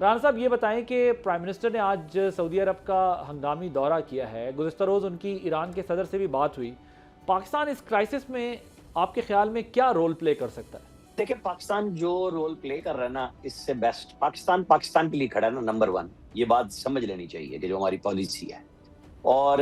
رانا صاحب یہ بتائیں کہ پرائم منسٹر نے آج سعودی عرب کا ہنگامی دورہ کیا ہے، گزشتہ روز ان کی ایران کے صدر سے بھی بات ہوئی. پاکستان اس کرائسس میں آپ کے خیال میں کیا رول پلے کر سکتا ہے؟ دیکھیں پاکستان جو رول پلے کر رہا ہے نا، اس سے بیسٹ پاکستان کے لیے کھڑا ہے نا، نمبر 1. یہ بات سمجھ لینی چاہیے کہ جو ہماری پالیسی ہے اور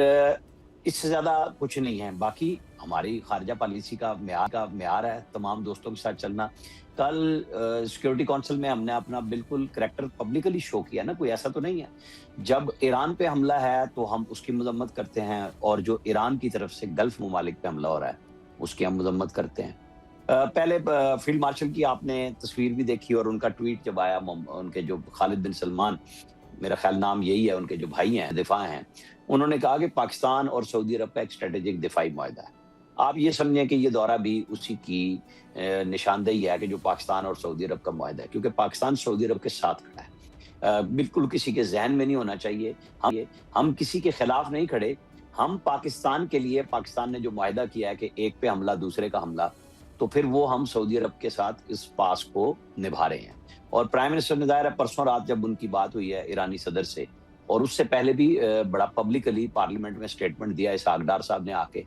اس سے زیادہ کچھ نہیں ہے. باقی ہماری خارجہ پالیسی کا معیار ہے تمام دوستوں کے ساتھ چلنا. کل سیکیورٹی کونسل میں ہم نے اپنا بالکل کریکٹر پبلکلی شو کیا نا، کوئی ایسا تو نہیں ہے. جب ایران پہ حملہ ہے تو ہم اس کی مذمت کرتے ہیں، اور جو ایران کی طرف سے گلف ممالک پہ حملہ ہو رہا ہے اس کی ہم مذمت کرتے ہیں. پہلے فیلڈ مارشل کی آپ نے تصویر بھی دیکھی، اور ان کا ٹویٹ جب آیا، ان کے جو خالد بن سلمان، میرا خیال نام یہی ہے، ان کے جو بھائی ہیں دفاع ہیں، انہوں نے کہا کہ پاکستان اور سعودی عرب کا ایک اسٹریٹجک دفاعی معاہدہ ہے. آپ یہ سمجھیں کہ یہ دورہ بھی اسی کی نشاندہی ہے کہ جو پاکستان اور سعودی عرب کا معاہدہ ہے، کیونکہ پاکستان سعودی عرب کے ساتھ کھڑا ہے. بالکل کسی کے ذہن میں نہیں ہونا چاہیے ہم کسی کے خلاف نہیں کھڑے. ہم پاکستان کے لیے، پاکستان نے جو معاہدہ کیا ہے کہ ایک پہ حملہ دوسرے کا حملہ، تو پھر وہ ہم سعودی عرب کے ساتھ اس پاس کو نبھا رہے ہیں. اور پرائم منسٹر نے ظاہر ہے پرسوں رات جب ان کی بات ہوئی ہے ایرانی صدر سے، اور اس سے پہلے بھی بڑا پبلکلی پارلیمنٹ میں سٹیٹمنٹ دیا اسحاق ڈار صاحب نے آ کے،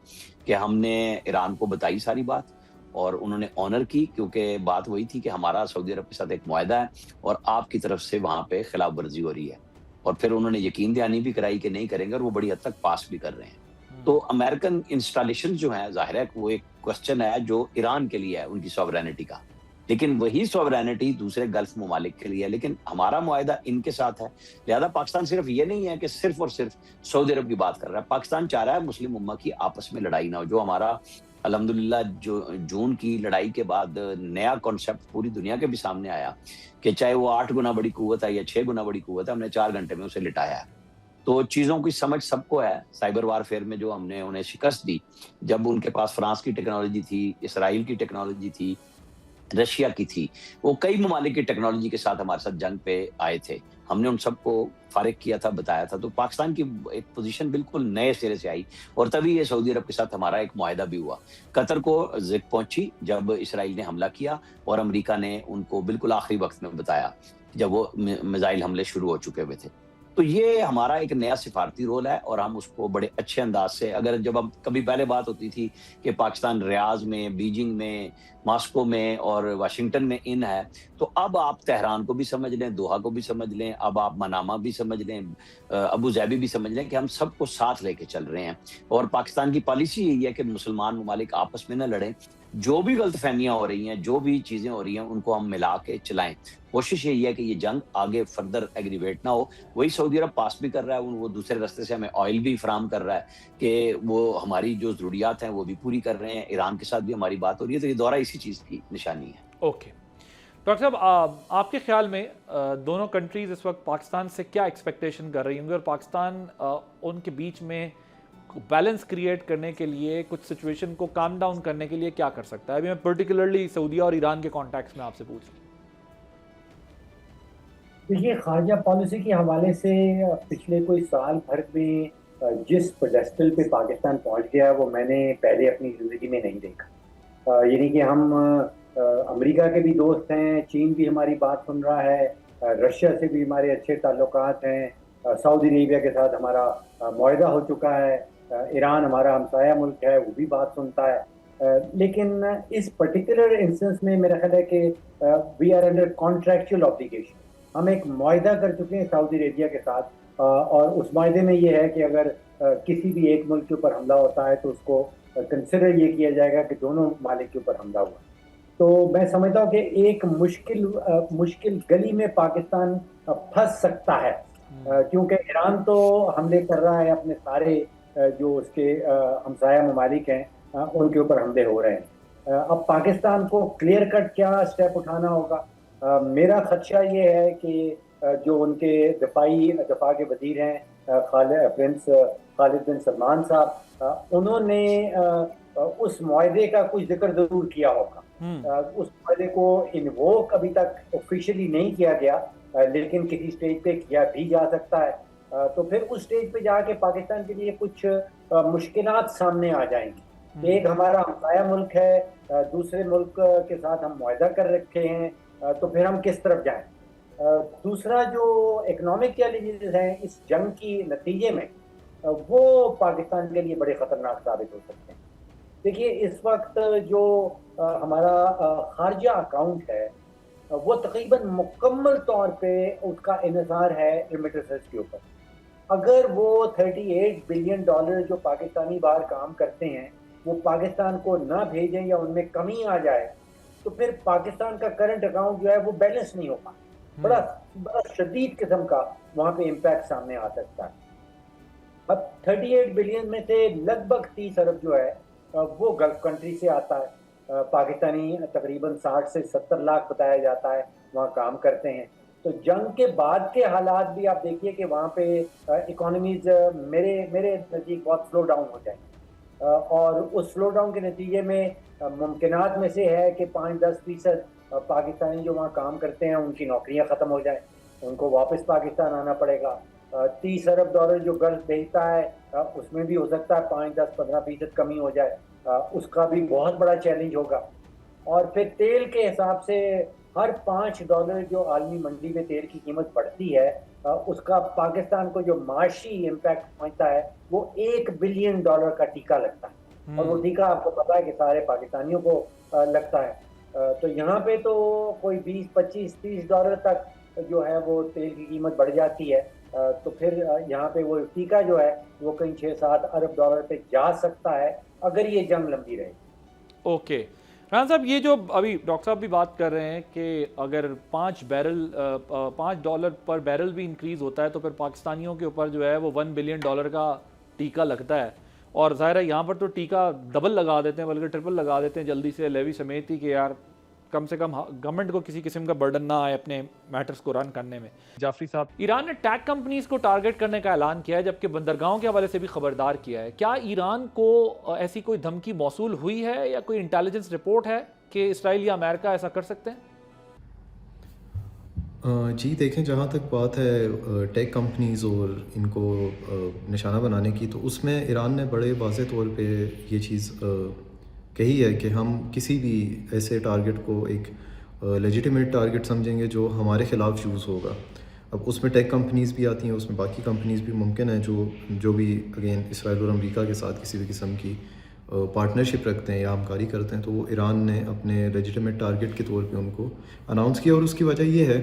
کہ ہم نے ایران کو بتائی ساری بات، اور انہوں نے آنر کی، کیونکہ بات وہی تھی کہ ہمارا سعودی عرب کے ساتھ ایک معاہدہ ہے اور آپ کی طرف سے وہاں پہ خلاف ورزی ہو رہی ہے. اور پھر انہوں نے یقین دہانی بھی کرائی کہ نہیں کریں گے، اور وہ بڑی حد تک پاس بھی کر رہے ہیں. تو امریکن انسٹالیشن جو ہیں، ظاہر ہے وہ ایک کوسچن ہے جو ایران کے لیے ہے، ان کی سوورینٹی کا، لیکن وہی سوورینٹی دوسرے گلف ممالک کے لیے ہے. لیکن ہمارا معاہدہ ان کے ساتھ ہے، لہذا پاکستان صرف یہ نہیں ہے کہ صرف اور صرف سعودی عرب کی بات کر رہا ہے. پاکستان چاہ رہا ہے مسلم امہ کی آپس میں لڑائی نہ ہو. جو ہمارا الحمدللہ جو جون کی لڑائی کے بعد نیا کانسیپٹ پوری دنیا کے بھی سامنے آیا، کہ چاہے وہ 8 گنا بڑی قوت ہے یا 6 گنا بڑی قوت ہے، ہم نے 4 گھنٹے میں اسے لٹایا ہے. تو چیزوں کی سمجھ سب کو ہے. سائبر وارفیئر میں جو ہم نے انہیں شکست دی، جب ان کے پاس فرانس کی ٹیکنالوجی تھی، اسرائیل کی ٹیکنالوجی تھی، رشیا کی تھی، وہ کئی ممالک کی ٹیکنالوجی کے ساتھ ہمارے ساتھ جنگ پہ آئے تھے، ہم نے ان سب کو فارغ کیا تھا، بتایا تھا. تو پاکستان کی ایک پوزیشن بالکل نئے سرے سے آئی، اور تبھی یہ سعودی عرب کے ساتھ ہمارا ایک معاہدہ بھی ہوا. قطر کو ضد پہنچی جب اسرائیل نے حملہ کیا، اور امریکہ نے ان کو بالکل آخری وقت میں بتایا جب وہ میزائل حملے شروع ہو چکے ہوئے تھے. تو یہ ہمارا ایک نیا سفارتی رول ہے، اور ہم اس کو بڑے اچھے انداز سے، اگر جب ہم کبھی پہلے بات ہوتی تھی کہ پاکستان ریاض میں، بیجنگ میں، ماسکو میں اور واشنگٹن میں ان ہے، تو اب آپ تہران کو بھی سمجھ لیں، دوحہ کو بھی سمجھ لیں، اب آپ منامہ بھی سمجھ لیں، ابو ظہبی بھی سمجھ لیں، کہ ہم سب کو ساتھ لے کے چل رہے ہیں. اور پاکستان کی پالیسی یہی ہے کہ مسلمان ممالک آپس میں نہ لڑیں، جو بھی غلط فہمیاں ہو رہی ہیں، جو بھی چیزیں ہو رہی ہیں، ان کو ہم ملا کے چلائیں. کوشش یہی ہے کہ یہ جنگ آگے فردر ایگریویٹ نہ ہو. وہی سعودی عرب پاس بھی کر رہا ہے، وہ دوسرے راستے سے ہمیں آئل بھی فراہم کر رہا ہے، کہ وہ ہماری جو ضروریات ہیں وہ بھی پوری کر رہے ہیں. ایران کے ساتھ بھی ہماری بات ہو رہی ہے. تو یہ دورہ اسی چیز کی نشانی ہے. اوکے ڈاکٹر صاحب، آپ کے خیال میں دونوں کنٹریز اس وقت پاکستان سے کیا ایکسپیکٹیشن کر رہی ہوں گی، اور پاکستان ان کے بیچ میں بیلنس کریٹ کرنے کے لیے، کچھ سچویشن کو کام ڈاؤن کرنے کے لیے کیا کر سکتا ہے؟ ابھی میں پرٹیکولرلی سعودیہ اور ایران کے کانٹیکس میں آپ سے پوچھ رہا ہوں. دیکھیے، خارجہ پالیسی کے حوالے سے پچھلے کوئی سال بھر میں جس پیڈسٹل پہ پاکستان پہنچ گیا وہ میں نے پہلے اپنی زندگی میں نہیں دیکھا. یعنی کہ ہم امریکہ کے بھی دوست ہیں، چین بھی ہماری بات سن رہا ہے، رشیا سے بھی ہمارے اچھے تعلقات ہیں، سعودی عربیہ کے ساتھ ہمارا معاہدہ ہو چکا ہے، ایران ہمارا ہمسایہ ملک ہے، وہ بھی بات سنتا ہے. لیکن اس پرٹیکولر انسٹنس میں میرا خیال ہے کہ we are under contractual obligation. ہم ایک معاہدہ کر چکے ہیں سعودی عربیہ کے ساتھ، اور اس معاہدے میں یہ ہے کہ اگر کسی بھی ایک ملک کے اوپر حملہ ہوتا ہے تو اس کو کنسیڈر یہ کیا جائے گا کہ دونوں ممالک کے اوپر حملہ ہوا. تو میں سمجھتا ہوں کہ ایک مشکل گلی میں پاکستان پھنس سکتا ہے، کیونکہ ایران تو حملے کر رہا ہے، اپنے سارے جو اس کے ہمسایہ ممالک ہیں ان کے اوپر حملے ہو رہے ہیں. اب پاکستان کو کلیئر کٹ کیا اسٹیپ اٹھانا ہوگا؟ میرا خدشہ یہ ہے کہ جو ان کے دفاع کے وزیر ہیں پرنس خالد بن سلمان صاحب، انہوں نے اس معاہدے کا کچھ ذکر ضرور کیا ہوگا. اس معاہدے کو انووک ابھی تک آفیشلی نہیں کیا گیا، لیکن کسی سٹیج پہ کیا بھی جا سکتا ہے. تو پھر اس سٹیج پہ جا کے پاکستان کے لیے کچھ مشکلات سامنے آ جائیں گی. ایک ہمارا ہمسایہ ملک ہے، دوسرے ملک کے ساتھ ہم معاہدہ کر رکھے ہیں، تو پھر ہم کس طرف جائیں؟ दूसरा जो इकोनॉमिक चैलेंजेस हैं इस जंग की नतीजे में वो पाकिस्तान के लिए बड़े ख़तरनाक साबित हो सकते हैं। देखिए इस वक्त जो हमारा खारजा अकाउंट है वो तकरीबन मुकम्मल तौर पे उसका इन्हिसार है रेमिटेंसेस के ऊपर। अगर वो 38 बिलियन डॉलर जो पाकिस्तानी बाहर काम करते हैं वो पाकिस्तान को ना भेजें या उनमें कमी आ जाए तो फिर पाकिस्तान का करंट अकाउंट जो है वो बैलेंस नहीं हो पाता। बड़ा बड़ा शदीद किस्म का वहाँ पे इम्पैक्ट सामने आ सकता है। अब 38 बिलियन में से लगभग 30 अरब जो है वो गल्फ कंट्री से आता है। पाकिस्तानी तकरीबन 60 से 70 लाख बताया जाता है वहाँ काम करते हैं। तो जंग के बाद के हालात भी आप देखिए कि वहाँ पे इकोनॉमीज मेरे नज़दीक बहुत स्लो डाउन हो जाए और उस स्लो डाउन के नतीजे में मुमकिनात में से है कि 5-10% पाकिस्तानी जो वहाँ काम करते हैं उनकी नौकरियाँ ख़त्म हो जाएं, उनको वापस पाकिस्तान आना पड़ेगा। 30 अरब डॉलर जो गल्फ भेजता है उसमें भी हो सकता है 5-10-15% कमी हो जाए, उसका भी बहुत बड़ा चैलेंज होगा। और फिर तेल के हिसाब से हर $5 जो आलमी मंडी में तेल की कीमत बढ़ती है उसका पाकिस्तान को जो माशी इम्पैक्ट पहुंचता है वो $1 बिलियन का टीका लगता है और वो टीका आपको पता है कि सारे पाकिस्तानियों को लगता है। तो यहाँ पे तो कोई 20, 25, $30 तक जो है वो तेल की कीमत बढ़ जाती है। तो फिर यहाँ पे वो टीका जो है वो कहीं 6-7 अरब डॉलर पे जा सकता है अगर ये जंग लंबी रहे। ओके राना साहब, ये जो अभी डॉक्टर साहब भी बात कर रहे हैं कि अगर $5 पर बैरल भी इंक्रीज़ होता है तो फिर पाकिस्तानियों के ऊपर जो है वो $1 बिलियन का टीका लगता है। और ज़ाहिर है यहाँ पर तो टीका डबल लगा देते हैं बल्कि ट्रिपल लगा देते हैं जल्दी से लेवी समेत ही कि यार कम से कम गवर्नमेंट को किसी किस्म का बर्डन ना आए अपने मैटर्स को रन करने में। जाफरी साहब, ईरान ने टैक कंपनीज को टारगेट करने का ऐलान किया है जबकि बंदरगाहों के हवाले से भी खबरदार किया है। क्या ईरान को ऐसी कोई धमकी मौसूल हुई है या कोई इंटेलिजेंस रिपोर्ट है कि इसराइल या अमेरिका ऐसा कर सकते हैं? जी देखें, जहाँ तक बात है टेक कंपनीज़ और इनको निशाना बनाने की, तो उसमें ईरान ने बड़े वाज़े तौर पे ये चीज़ कही है कि हम किसी भी ऐसे टारगेट को एक लेजिटिमेट टारगेट समझेंगे जो हमारे ख़िलाफ़ यूज़ होगा। अब उसमें टेक कंपनीज़ भी आती हैं, उसमें बाकी कंपनीज़ भी मुमकिन है जो भी अगेन इसराइल और अमेरिका के साथ किसी भी किस्म की पार्टनरशिप रखते हैं या हमकारी करते हैं, तो वो ईरान ने अपने लेजिटिमेट टारगेट के तौर पे उनको अनाउंस किया। और उसकी वजह ये है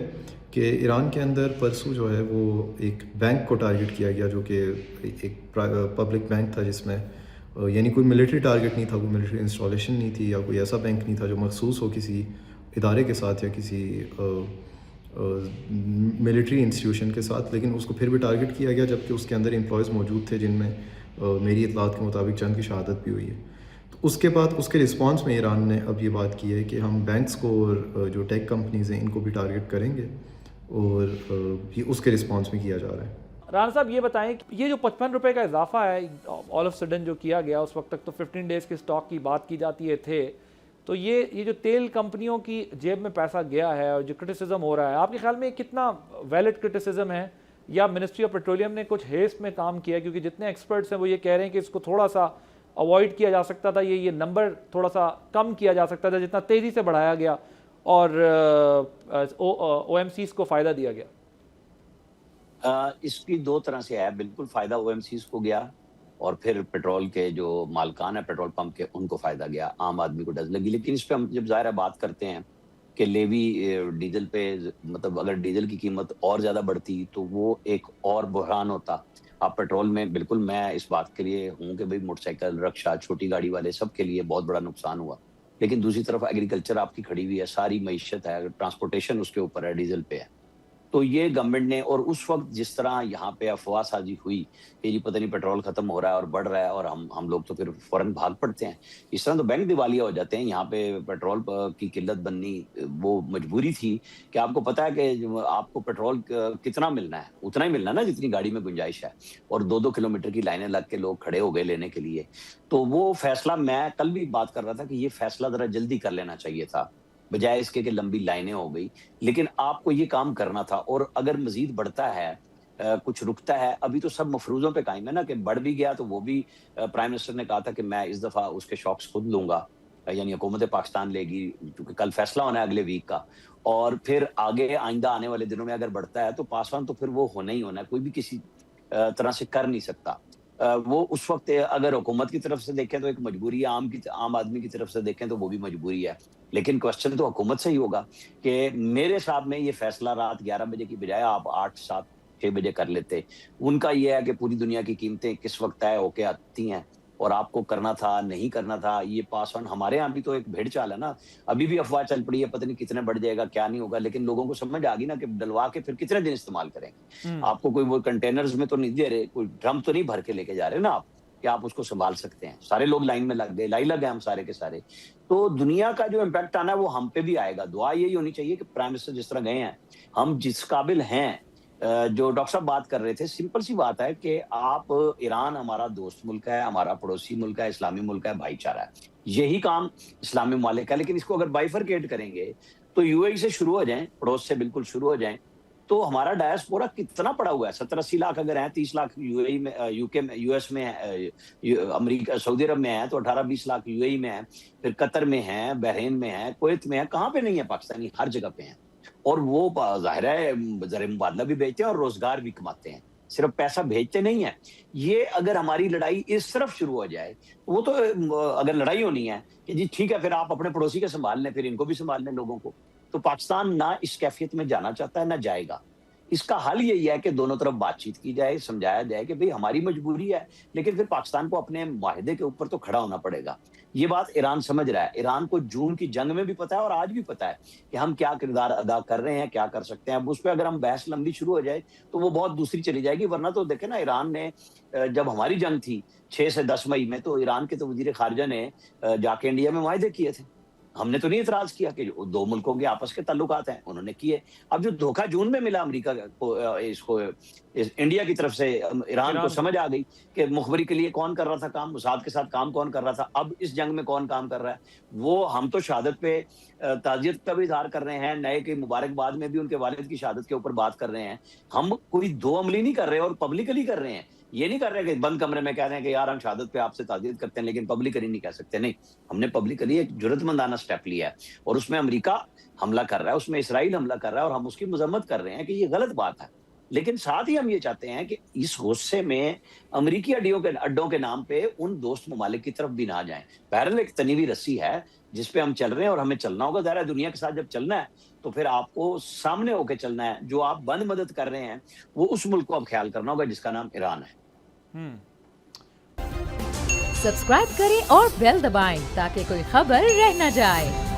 कि ईरान के अंदर परसों जो है वो एक बैंक को टारगेट किया गया जो कि एक पब्लिक बैंक था जिसमें यानी कोई मिलिट्री टारगेट नहीं था, कोई मिलिट्री इंस्टॉलेशन नहीं थी या कोई ऐसा बैंक नहीं था जो मखसूस हो किसी इदारे के साथ या किसी मिलिट्री इंस्टीट्यूशन के साथ, लेकिन उसको फिर भी टारगेट किया गया जबकि उसके अंदर एम्प्लॉयज़ मौजूद थे जिनमें मेरी इतलात के मुताबिक चंद की शहादत भी हुई है। तो उसके बाद उसके रिस्पांस में ईरान ने अब ये बात की है कि हम बैंक्स को और जो टेक कंपनीज़ हैं इनको भी टारगेट करेंगे और ये उसके रिस्पांस में किया जा रहा है। राना साहब ये बताएं कि ये जो 55 रुपये का इजाफा है ऑल ऑफ सडन जो किया गया, उस वक्त तक तो 15 डेज़ के स्टॉक की बात की जाती है थे, तो ये जो तेल कंपनियों की जेब में पैसा गया है और जो क्रिटिसिज्म हो रहा है, आपके ख्याल में कितना वैलिड क्रिटिसिज्म है या मिनिस्ट्री ऑफ पेट्रोलियम ने कुछ हेस्ट में काम किया? क्योंकि जितने एक्सपर्ट्स हैं वो ये कह रहे हैं कि इसको थोड़ा सा अवॉइड किया जा सकता था, ये नंबर थोड़ा सा कम किया जा सकता था जितना तेज़ी से बढ़ाया गया और OMCs को फ़ायदा दिया गया। इसकी दो तरह से है। बिल्कुल फ़ायदा OMCs को गया और फिर पेट्रोल के जो मालकान है पेट्रोल पंप के उनको फ़ायदा गया, आम आदमी को डज लगी। लेकिन इस पे हम जब ज़ाहिर बात करते हैं कि लेवी डीजल पे, मतलब अगर डीजल की कीमत और ज़्यादा बढ़ती तो वो एक और बहरान होता। आप पेट्रोल में बिल्कुल मैं इस बात के लिए हूँ कि भाई मोटरसाइकिल, रक्षा, छोटी गाड़ी वाले सब के लिए बहुत बड़ा नुकसान हुआ। लेकिन दूसरी तरफ एग्रीकल्चर आपकी खड़ी हुई है, सारी मईशत है, ट्रांसपोर्टेशन उसके ऊपर है, डीजल पे है। तो ये गवर्नमेंट ने, और उस वक्त जिस तरह यहाँ पे अफवाह साजी हुई कि जी पता नहीं पेट्रोल खत्म हो रहा है और बढ़ रहा है और हम लोग तो फिर फौरन भाग पड़ते हैं, इस तरह तो बैंक दिवालिया हो जाते हैं। यहाँ पे पेट्रोल की किल्लत बननी वो मजबूरी थी कि आपको पता है कि आपको पेट्रोल कितना मिलना है, उतना ही मिलना ना जितनी गाड़ी में गुंजाइश है, और 2-2 किलोमीटर की लाइनें लग के लोग खड़े हो गए लेने के लिए। तो वो फैसला, मैं कल भी बात कर रहा था कि ये फैसला जरा जल्दी कर लेना चाहिए था बजाय इसके कि लंबी लाइनें हो गई। लेकिन आपको ये काम करना था, और अगर मजीद बढ़ता है, कुछ रुकता है, अभी तो सब मफरूजों पे कायम है ना कि बढ़ भी गया तो वो भी प्राइम मिनिस्टर ने कहा था कि मैं इस दफा उसके शॉक्स खुद लूंगा, यानी हुकूमत पाकिस्तान लेगी, क्योंकि कल फैसला होना है अगले वीक का, और फिर आगे आइंदा आने वाले दिनों में अगर बढ़ता है तो पास ऑन तो फिर वो होना ही होना है, कोई भी किसी तरह से कर नहीं सकता। वो उस वक्त अगर हुकूमत की तरफ से देखें तो एक मजबूरी है, आम आदमी की तरफ से देखें तो वो भी मजबूरी है, लेकिन क्वेश्चन तो हुकूमत से ही होगा कि मेरे हिसाब में ये फैसला रात 11 बजे की बजाय आप 8, 7, 6 बजे कर लेते। उनका ये है कि पूरी दुनिया की कीमतें किस वक्त तय होके आती हैं और आपको करना था नहीं करना था, ये पास ऑन। हमारे यहाँ भी तो एक भेड़ चाल है ना, अभी भी अफवाह चल पड़ी है, पता नहीं कितने बढ़ जाएगा क्या नहीं होगा, लेकिन लोगों को समझ आ गई ना कि डलवा के फिर कितने दिन इस्तेमाल करेंगे। आपको कोई वो कंटेनर्स में तो नहीं दे रहे, कोई ड्रम तो नहीं भर के लेके जा रहे ना आप कि आप उसको संभाल सकते हैं। सारे लोग लाइन में लग गए, लाई लग गए हम सारे के सारे। तो दुनिया का जो इम्पैक्ट आना है वो हम पे भी आएगा। दुआ यही होनी चाहिए कि प्राइम मिनिस्टर जिस तरह गए हैं, हम जिस काबिल हैं, जो डॉक्टर साहब बात कर रहे थे, सिंपल सी बात है कि आप, ईरान हमारा दोस्त मुल्क है, हमारा पड़ोसी मुल्क है, इस्लामी मुल्क है, भाईचारा है, यही काम इस्लामी ममालिक है। लेकिन इसको अगर बाइफरकेट करेंगे तो यूएई से शुरू हो जाएं, पड़ोस से बिल्कुल शुरू हो जाएं, तो हमारा डायस्पोरा कितना पड़ा हुआ है। 70-80 लाख अगर हैं, 30 लाख यूएई में, यूके में, यूएस में है, अमेरिका सऊदी अरब में है, तो 18-20 लाख यूएई में है, फिर कतर में है, बहरीन में है, कुवैत में है, कहाँ पे नहीं है पाकिस्तानी? हर जगह पे हैं। और वो जाहिर है ज़र मुबादला भी भेजते हैं और रोजगार भी कमाते हैं, सिर्फ पैसा भेजते नहीं है। ये अगर हमारी लड़ाई इस तरफ शुरू हो जाए, वो तो अगर लड़ाई होनी है कि जी ठीक है फिर आप अपने पड़ोसी के संभाल लें, फिर इनको भी संभाल लें लोगों को, तो पाकिस्तान ना इस कैफियत में जाना चाहता है ना जाएगा। इसका हल यही है कि दोनों तरफ बातचीत की जाए, समझाया जाए कि भाई हमारी मजबूरी है, लेकिन फिर पाकिस्तान को अपने माहिदे के ऊपर तो खड़ा होना पड़ेगा। ये बात ईरान समझ रहा है। ईरान को जून की जंग में भी पता है और आज भी पता है कि हम क्या किरदार अदा कर रहे हैं, क्या कर सकते हैं। अब उस पर अगर हम बहस लंबी शुरू हो जाए तो वो बहुत दूसरी चली जाएगी। वरना तो देखे ना, ईरान ने जब हमारी जंग थी 6 से 10 मई में, तो ईरान के तो वजीर खारजा ने जाके इंडिया में वायदे किए थे। हमने तो नहीं इतराज किया कि दो मुल्कों के आपस के ताल्लुकात हैं, उन्होंने किए। अब जो धोखा जून में मिला अमेरिका को, इसको इंडिया की तरफ से, ईरान को समझ आ गई कि मुखबरी के लिए कौन कर रहा था काम, मुसाद के साथ काम कौन कर रहा था, अब इस जंग में कौन काम कर रहा है। वो हम तो शहादत पे ताजियत का भी इजहार कर रहे हैं, नए की मुबारकबाद में भी उनके वालिद की शहादत के ऊपर बात कर रहे हैं। हम कोई दो अमली नहीं कर रहे और पब्लिकली कर रहे हैं। ये नहीं कर रहे कि बंद कमरे में कह रहे हैं कि यार हम शहादत पे आपसे ताज़ियत करते हैं, लेकिन पब्लिकली नहीं कह सकते। नहीं, हमने पब्लिकली एक जुर्रतमंदाना स्टेप लिया है और उसमें अमेरिका हमला कर रहा है, उसमें इसराइल हमला कर रहा है और हम उसकी मजम्मत कर रहे हैं कि ये गलत बात है। लेकिन साथ ही हम ये चाहते हैं कि इस गुस्से में अमेरिकी अड्डों के नाम पे उन दोस्त ममालिक की तरफ भी ना जाएं। बहरहाल एक तनी हुई रस्सी है जिस पे हम चल रहे हैं और हमें चलना होगा। ज़ाहिर है दुनिया के साथ जब चलना है तो फिर आपको सामने होकर चलना है। जो आप बंद मदद कर रहे हैं वो उस मुल्क को अब ख्याल करना होगा जिसका नाम ईरान है। सब्सक्राइब करें और बेल दबाएं ताकि कोई खबर रह न जाए।